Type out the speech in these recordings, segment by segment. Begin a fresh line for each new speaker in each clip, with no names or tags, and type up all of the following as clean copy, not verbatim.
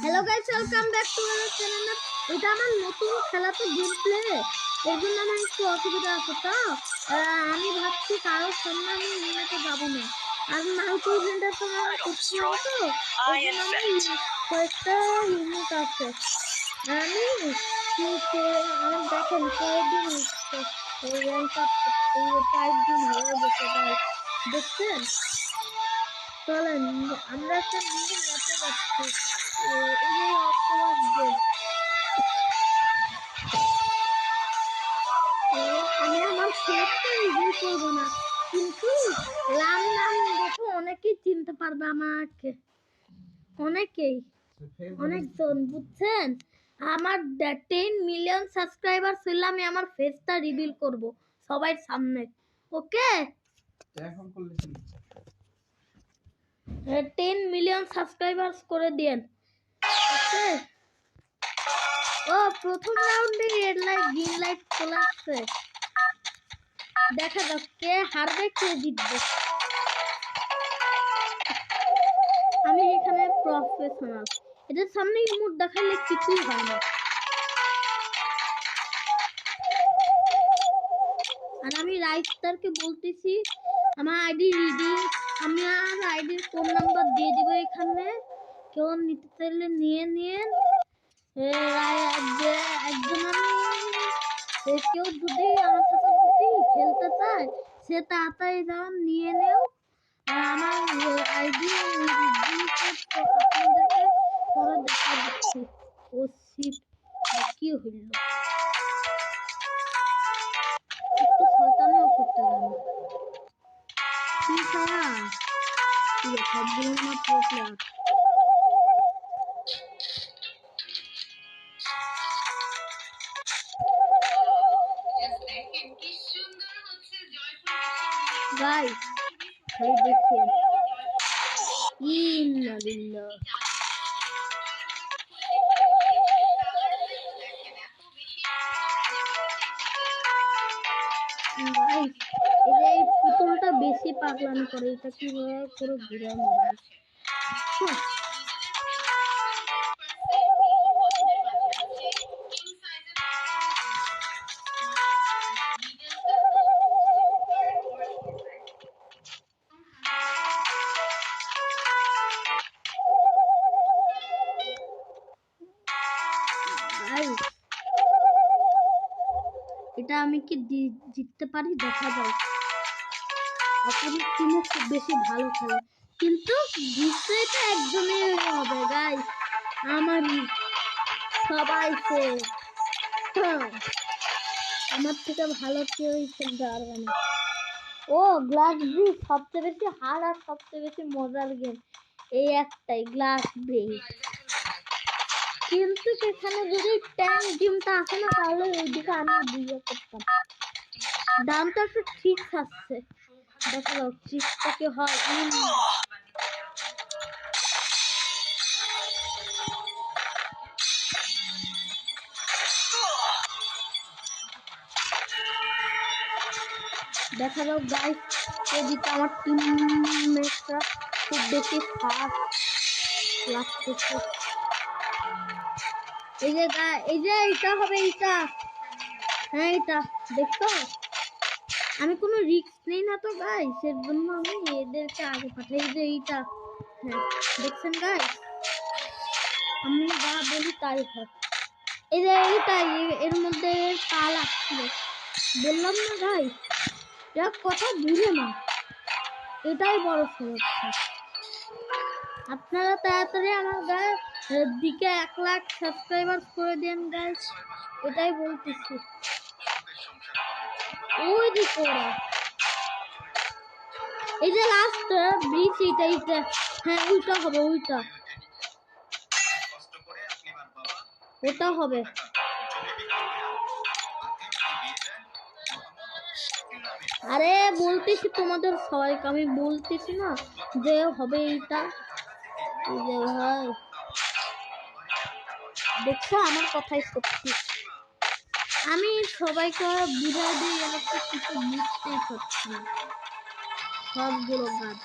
Hello guys, welcome back to our channel. এটা আমার নতুন খেলা তো গেম প্লে, এর জন্য আমার একটু অসুবিধা আছে। তো আমি ভাবছি কারোর সামনে আমি ইউনিটে যাবো না, আর মাল্টি ইভেন্টের সময় আমি করছি না। তো এই জন্য আমার কয়েকটা ইউনিট আছে। আমি আমার দেখেন কয়েকদিন র্যাঙ্ক আপ 5 দিন হয়ে গেছে গাইস, দেখছেন? চলেন আমরা একটা নিউ ম্যাপে যাচ্ছি। এই যে অক্টোবর গেম, আমি আমার ফেসটা রিভিল করবো না, কিন্তু রাম নাম দেখে অনেকেই চিনতে পারবে আমাকে, অনেকেই, অনেকজন, বুঝছেন? আমার 10 মিলিয়ন সাবস্ক্রাইবার ছিল, আমি আমার ফেসটা রিভিল করব সবার সামনে। ওকে,
এখন করলে
10 মিলিয়ন সাবস্ক্রাইবার করে দেন। ওকে, ও প্রথম রাউন্ডে রেড লাইট গ্রিন লাইট চলে আসছে, দেখা যাক কে হারবে কে জিতবে। আমি এখানে প্রফেশনাল, এদের সামনে ইমোট দেখালে কিছুই হয় না। আর আমি রাইস্টারকে বলতেছি আমার আইডি রিডিং, আমি আর আইডির ফোন নাম্বার দিয়ে দিব এখানে, কেউ নিতে চাইলে নিয়ে নিন। একজন কেউ যদি আমার সাথে যদি খেলতে চায় সে তাড়াতাড়ি যান নিয়ে নেও। আর আমার আইডি আপনাদেরকে পরে দেখা দিচ্ছি। ও শিট, কি হইল? একটু শয়তানিও করতে জানি। ঠিক আছে, সবগুলো আমার প্রো প্লেয়ার। গাইস খালি দেখেন, ইন্না লিল্লাহ। গাইস এই পুতুলটা বেশি পাগলামি করে, এটা কিভাবে করে ঘুরে মারে। এটা আমি কি জিততে পারি দেখা যায়। অপোজিট টিমও খুব বেশি ভালো খেলে, কিন্তু জিততে একদমই হবে গাইস, আমারই সবাই আমার থেকে ভালো কেউই খেলতে পারবে না। ও গ্লাস ব্রিজ সবচেয়ে বেশি হার্ড আর সবচেয়ে বেশি মজার গেম এই একটাই, গ্লাস ব্রিজ। কিন্তু সেখানে যদি ট্যাঙ্ক টিমটা আসে না তাহলে ওইদিকে আমি দিয়ে করতাম। দামটা একটু ঠিক আসছে, দেখা যাক ট্রিকটা কি হয়। দেখা যাক গাইস, এদিকে আমার টিমমেটরা খুব বেশি ফাস্ট লাগতেছে। এই যে এটা হবে, এইটা, হ্যাঁ এটা দেখছো, আমি কোনো রিস্ক নেই না তো গাইস, এর জন্য আমি এদেরকে আগে পাঠাই। যে এইটা, হ্যাঁ দেখছেন গাইস, আমি যা বলি তাই হয়। এই যে এইটা, এর মধ্যে পা লাগছিল, বললাম না গাইস, এক কথা বুঝে না, এটাই বড় সমস্যা। আপনারা তাড়াতাড়ি আমার দিকে 1 লাখ সাবস্ক্রাইবার করে দেন গাইস, এটাই বলতেছি। ওই দিকে ওরা, এই যে লাস্ট ব্রিজ, এইটা, হ্যাঁ ওইটা হবে, ওটা হবে। আরে বলতেছি তোমাদের সবাইকে, আমি বলতেছি না যে হবে এইটা। এই যে ভাই দেখছো, আমার কথাই সত্যি, আমি সবাইকে বুঝাই দিই, আমাকে কিছু বুঝতেই পারছি না সবগুলো গাছ।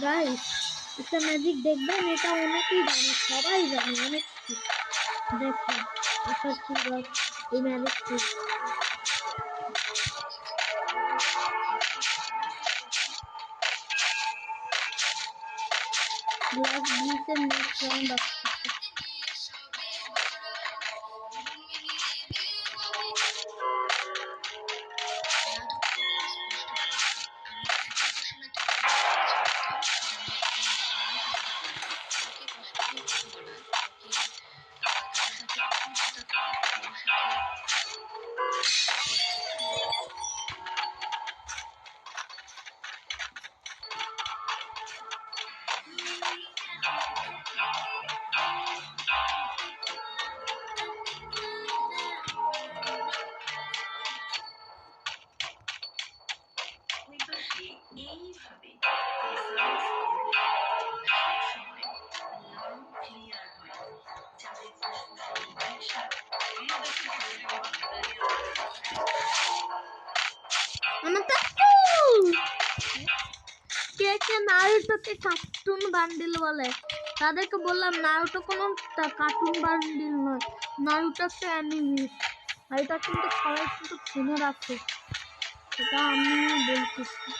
গাইস একটা ম্যাজিক দেখবেন, এটা অনেকেই জানে, সবাই জানে, অনেক কিছু। দেখেন এটা কি এই ম্যাজিকটি গ্লাস ব্লিচের নেক্সট রাউন্ড আসছে। কে কে নারুটোকে কার্টুন বান্ডিল বলে, তাদেরকে বললাম নারুটো কোনো কার্টুন বান্ডিল নয়, নারুটো একটা অ্যানিমে। আর এটা কিন্তু সবাই কিন্তু শুনে রাখে, এটা আমি বলতেছি।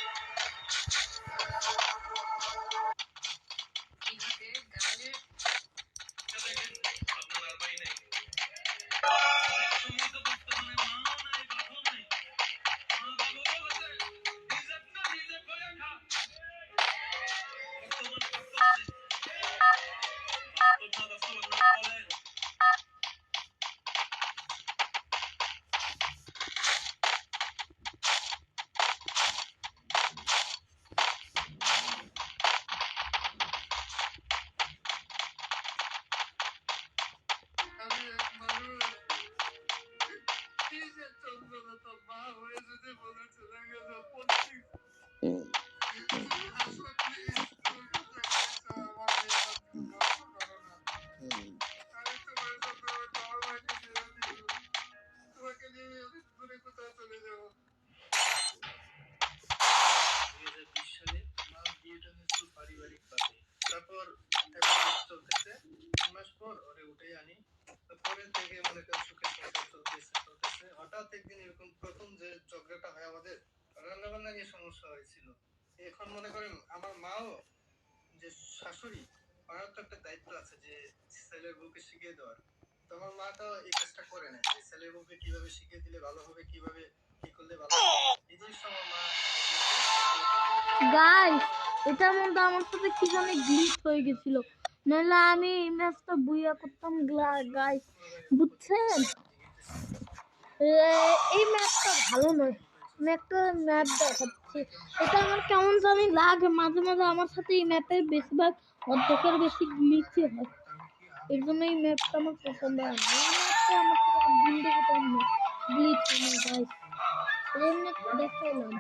হঠাৎ একদিন এরকম প্রথম যে ঝগড়াটা হয় আমাদের, রান্না বান্না নিয়ে সমস্যা হয়েছিল। এখন মনে করেন আমার মাও যে শাশুড়ি, ওনার তো একটা দায়িত্ব আছে যে ছেলের বউকে শিখিয়ে দেওয়ার। তো আমার মা তো এই কাজটা করে না, যে ছেলের বউকে কিভাবে শিখিয়ে দিলে ভালো হবে, কিভাবে কি করলে ভালো হবে, এই জিনিসটা আমার মা।
গাইস এটার মধ্যে আমার সাথে কি জানি গ্লিচ হয়ে গেছিল, নাহলে আমি এই ম্যাচটা বুইয়া করতাম। গাইস বুঝছেন, এই ম্যাপটা ভালো নয়, আমি একটা ম্যাপ দেখাচ্ছি। এটা আমার কেমন জানি লাগে, মাঝে মাঝে আমার সাথে এই ম্যাপের বেশিরভাগ অর্ধেকের বেশি গ্লিচে হয়, এর জন্য এই ম্যাপটা আমার পছন্দ হয় না। এই ম্যাপটা আমার সাথে জিন্দগি তো গ্লিচ হয় না গাইস, এই ম্যাপটা দেখাইলাম।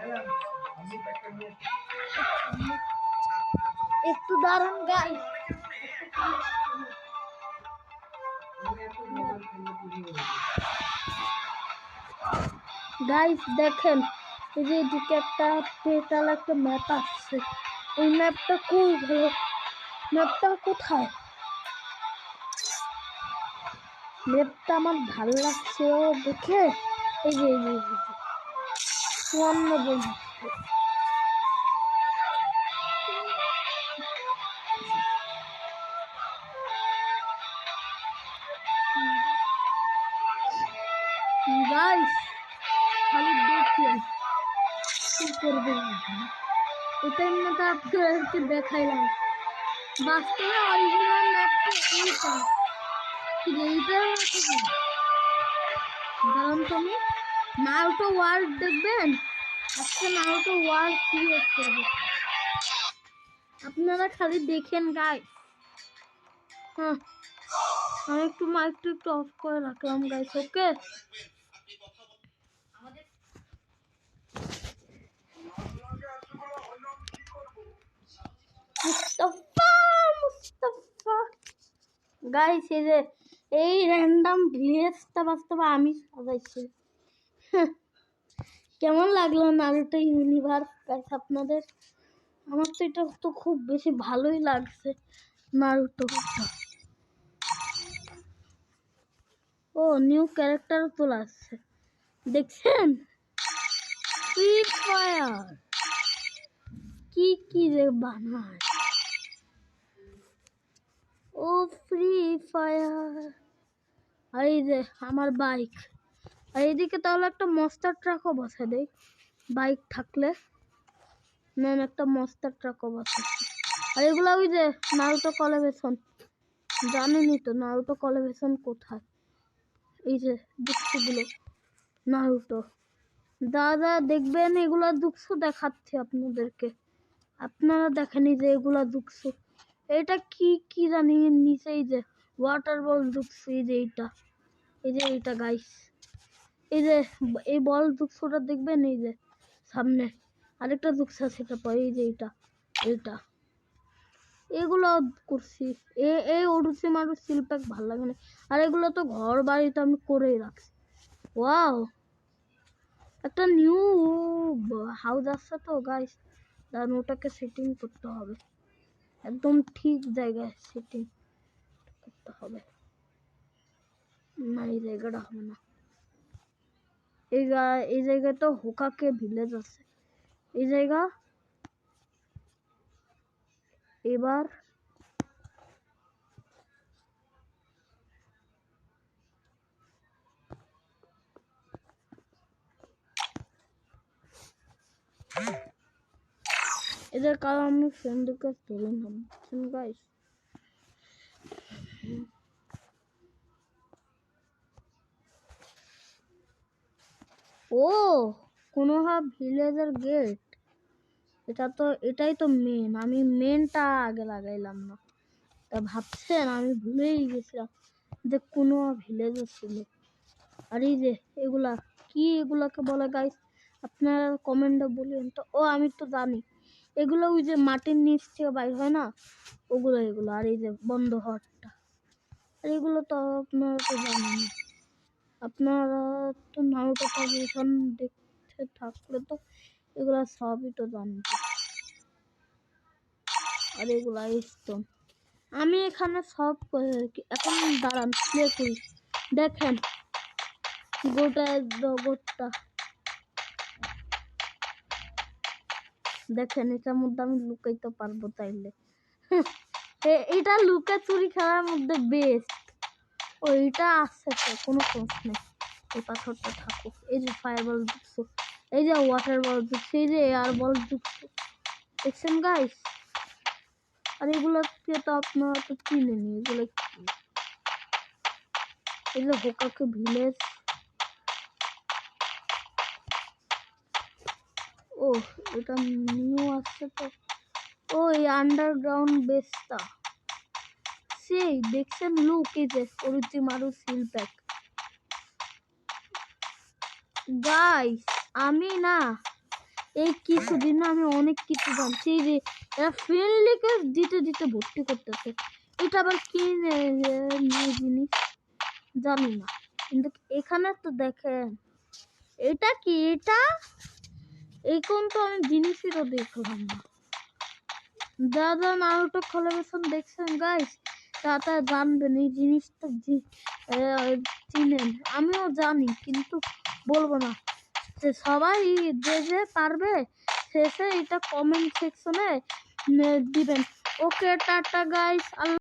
একটু দারুণ গাইস, গাইস দেখেন এই যে এদিকে একটা পেটাল একটা ম্যাপ আসছে, এই ম্যাপটা কই ভালো, ম্যাপটা কোথায়, ম্যাপটা আমার ভালো লাগছে ও দেখে। এই যে এই যে সুবর্ণ বন্ধু, গাইস খালি দেখেন কি করবে, এটাই মতো আপনাদেরকে দেখাইলাম। বাস্তবে অরিজিনাল ম্যাপটা এইটা, এইটার মতো কি, কারণ তুমি নারুটো ওয়ার্ল্ড দেখবেন, আজকে নারুটো ওয়ার্ল্ড ক্রিয়েট করবে, আপনারা খালি দেখেন গাইস। হ্যাঁ আমি একটু মাইকটা একটু অফ করে রাখলাম গাইস, ওকে। মুস্তাফা মুস্তাফা গাইস এই যে এই র্যান্ডম ভিলেজটা বাস্তবে আমি সাজাইছি। কেমন লাগলো নারুটো ইউনিভার্স গাইস আপনাদের? আমার তো এটা তো খুব বেশি ভালোই লাগছে নারুটোটা। ও নিউ ক্যারেক্টার চলে আসছে দেখছেন? ফ্রি ফায়ার কি কি রে বানায়। ও ফ্রি ফায়ার। আর এই যে আমার বাইক। আর এইদিকে তাহলে একটা মস্টার ট্রাকও বসে দেই, বাইক থাকলে। নেন একটা মস্টার ট্রাকও বসে। আর এগুলো ওই যে নারুটো কলেবেশন, জানেনই তো নারুটো কলেবেশন কোথায়। এই যে দুঃখগুলো নারুটো দাদা দেখবেন, এগুলা দুঃখ দেখাচ্ছি আপনাদেরকে, আপনারা দেখেনি যে এগুলা দুঃখ। এটা কি কি জানি নিচে এই যে ওয়াটার বল দুঃখ, এই যে এইটা, এই যে এইটা গাইস, এই যে এই বল দুঃখটা দেখবেন, এই যে সামনে আরেকটা দুঃখ আছে, সেটা পরে এই যে এইটা এইটা, এগুলো করছি। এই অরুচি মারু শিল্পাক ভালো লাগে না। আর এগুলো তো ঘর বাড়িতে আমি করেই রাখছি। ওয়াও, একটা নিউ হাউস আসছে তো গাইস, দাঁড়ান ওটাকে সেটিং করতে হবে, একদম ঠিক জায়গায় সেটিং করতে হবে। না এই জায়গাটা হবে না, এই জায়গায় তো হোকাকে ভিলেজ আছে, এই জায়গা। এবার এদের কারণ আমি ফ্রেন্ডকে তুলে নাম গাইস। ও কোনোহা ভিলেজের গেট, এটাই তো মেন, আমি মেনটা আগে লাগাইলাম না, তা ভাবছেন আমি ভুলেই গেছিলাম যে কোনো ভিলেজে ছিল। আর এই যে এগুলা কি, এগুলাকে বলে গাইস আপনারা কমেন্টে বলেন তো। ও আমি তো জানি, এগুলো ওই যে মাটির নিচ থেকে বাইর হয় না, ওগুলো এগুলো। আর এই যে বন্ধ হওয়ারটা, আর এগুলো তো আপনারা তো জানেন, আপনারা তো নারুটো কলেবেশন দেখতে থাকলে তো এগুলা সবই তো জানতো। আর এগুলা স্টোন, আমি এখানে সব এখন দাঁড়ান প্লে করি, দেখেন গোটা জগৎটা দেখেন, এটার মধ্যে আমি লুকাইতে পারবো চাইলে। এটা লুকা চুরি খেলার মধ্যে বেস্ট। ওইটা আসছে তো কোনো প্রশ্ন নেই, এই পাথরটা থাকুক। এই যে ফায়ার বল দিচ্ছ, এই যে ওয়াটার বল দিচ্ছ, এই যে এয়ার বল দিচ্ছ, দেখছেন গাইস? আর এগুলোকে তো আপনারা তো চিনেনি, এগুলো কি, এই যে হোকাকে ভিলেজ। ও এটা নিউ আসছে তো, ওই আন্ডারগ্রাউন্ড বেসটা সেই দেখছেন লুক, এই যে অরুচিমারু শিল্পাক। গাইস আমি না এই কিছুদিন আমি অনেক কিছু জানছি, যে এরা ফ্রেন্ডলিকে দিতে দিতে ভর্তি করতেছে। এটা আবার কি জিনিস জানি না, কিন্তু এখানে তো দেখেন এটা কি, এটা এই কোন তো আমি জিনিসই তো দেখলাম না। দাদা নারুটো কলেবেশন দেখছেন গাইস, তা জানবেন এই জিনিসটা চিনেন, আমিও জানি কিন্তু বলবো না। যে সবাই যে পারবে শেষে এটা কমেন্ট সেকশনে দিবেন। ওকে টাটা গাইস।